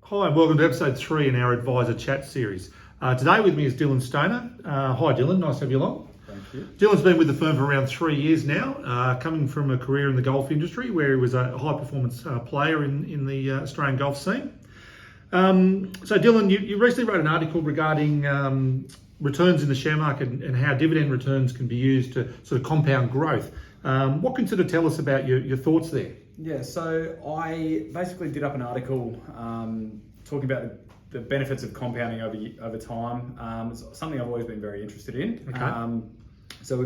Hi, and welcome to episode 3 in our Advisor Chat series. Today with me is Dylan Stoner. Hi Dylan, nice to have you along. Thank you. Dylan's been with the firm for around 3 years now, coming from a career in the golf industry where he was a high performance player in the Australian golf scene. So Dylan, you recently wrote an article regarding returns in the share market and how dividend returns can be used to sort of compound growth. What can you sort of tell us about your thoughts there? Yeah, so I basically did up an article talking about the benefits of compounding over time. It's something I've always been very interested in. Okay. So I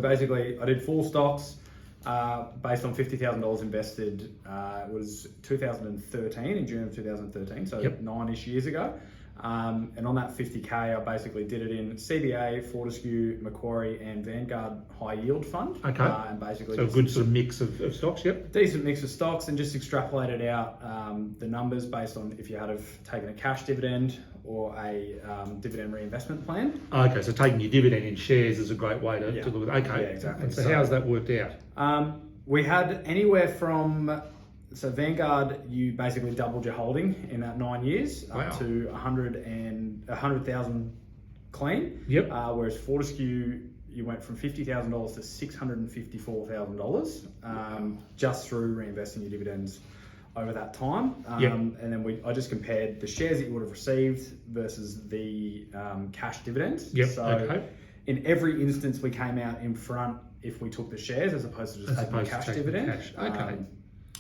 did 4 stocks based on $50,000 invested. It was 2013, in June of 2013, so Yep. 9-ish years ago. And on that 50K, I basically did it in CBA, Fortescue, Macquarie, and Vanguard High Yield Fund. Okay. And basically, So a good sort of mix of stocks, yep. decent mix of stocks, and just extrapolated out the numbers based on if you had have taken a cash dividend or a dividend reinvestment plan. Okay, so taking your dividend in shares is a great way to look at it. Okay, Yeah, exactly. And so how's that worked out? We had anywhere from, so Vanguard, you basically doubled your holding in that 9 years, Wow. up to 100,000 clean. Yep. Whereas Fortescue, you went from $50,000 to $654,000 just through reinvesting your dividends over that time. Yep. And then I just compared the shares that you would have received versus the cash dividends. Yep. So Okay. in every instance, we came out in front if we took the shares as opposed to just taking the cash dividend. Cash. Okay.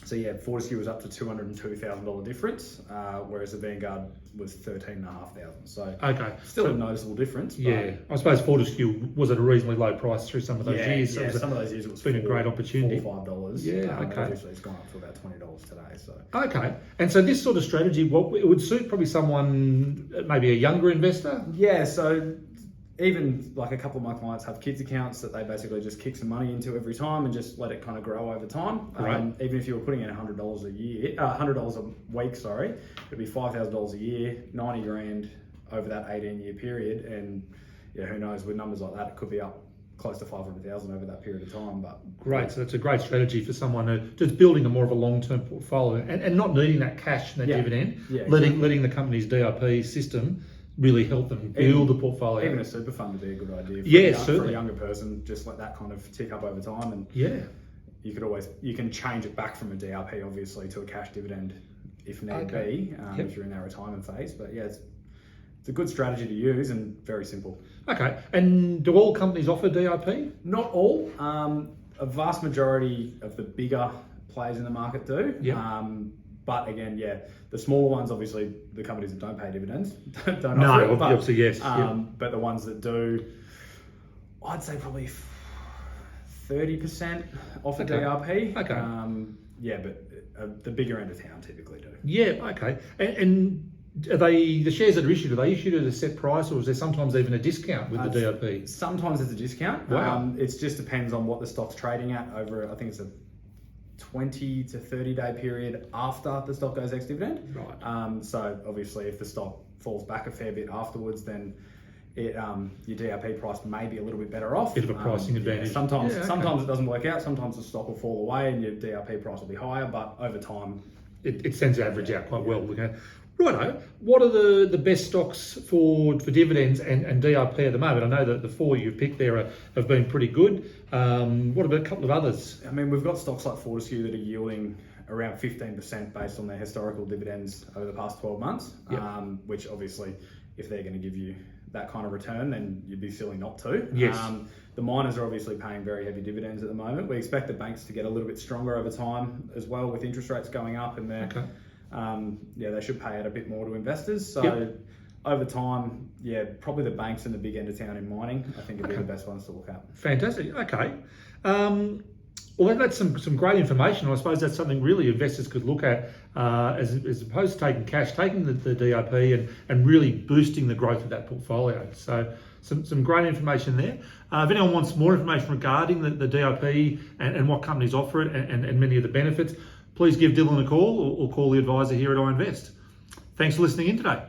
So yeah, Fortescue was up to $202,000 difference, whereas the Vanguard was $13,500. So Okay. still a noticeable difference. But Yeah, I suppose Fortescue was at a reasonably low price through some of those years. So yeah, it was some of those years it was been a great opportunity. $4 or $5. Yeah, okay. Obviously, it's gone up to about $20 today. So Okay, and so this sort of strategy, it would suit probably someone, maybe a younger investor. yeah, so even like a couple of my clients have kids accounts that they basically just kick some money into every time and just let it kind of grow over time. Right. Even if you were putting in $100 a year, $100 a week, sorry, it'd be $5,000 a year, 90 grand over that 18-year period. And yeah, who knows, with numbers like that, it could be up close to 500,000 over that period of time. But Great, so that's a great strategy for someone who just building a more of a long-term portfolio and not needing that cash and that dividend, Yeah, letting the company's DRP system really help them build the portfolio. Even a super fund would be a good idea. For certainly. a younger person, just let that kind of tick up over time. And Yeah. you can change it back from a DRP obviously to a cash dividend if need be, if you're in that retirement phase. But yeah, it's a good strategy to use and very simple. Okay, and do all companies offer DRP? Not all. A vast majority of the bigger players in the market do. Yeah. But again, yeah, the smaller ones, obviously, the companies that don't pay dividends don't No, offer it. But, obviously, yes. But the ones that do, I'd say probably 30% offer DRP. Okay. Yeah, but the bigger end of town typically do. Yeah, okay. And are the shares that are issued, are they issued at a set price, or is there sometimes even a discount with the DRP? Sometimes there's a discount. Wow. It just depends on what the stock's trading at over, I think it's a 20 to 30 day period after the stock goes ex-dividend. Right. So obviously if the stock falls back a fair bit afterwards, then your DRP price may be a little bit better off. Bit of a pricing advantage. Yeah, sometimes Yeah, okay. sometimes it doesn't work out. Sometimes the stock will fall away and your DRP price will be higher, but over time It tends to average out quite well. Okay. Righto, what are the best stocks for dividends and DRP at the moment? I know that the 4 you've picked there have been pretty good. What about a couple of others? I mean, we've got stocks like Fortescue that are yielding around 15% based on their historical dividends over the past 12 months, Yep. which obviously, if they're going to give you that kind of return, then you'd be silly not to. Yes. The miners are obviously paying very heavy dividends at the moment. We expect the banks to get a little bit stronger over time as well, with interest rates going up, and Okay. they should pay out a bit more to investors. So Yep. over time, yeah, probably the banks and the big end of town in mining, I think, would be the best ones to look at. Fantastic. Okay. Well, that's some great information. I suppose that's something really investors could look at as opposed to taking cash, taking the DRP and really boosting the growth of that portfolio. So some great information there. If anyone wants more information regarding the DRP and what companies offer it and many of the benefits, please give Dylan a call or call the advisor here at iInvest. Thanks for listening in today.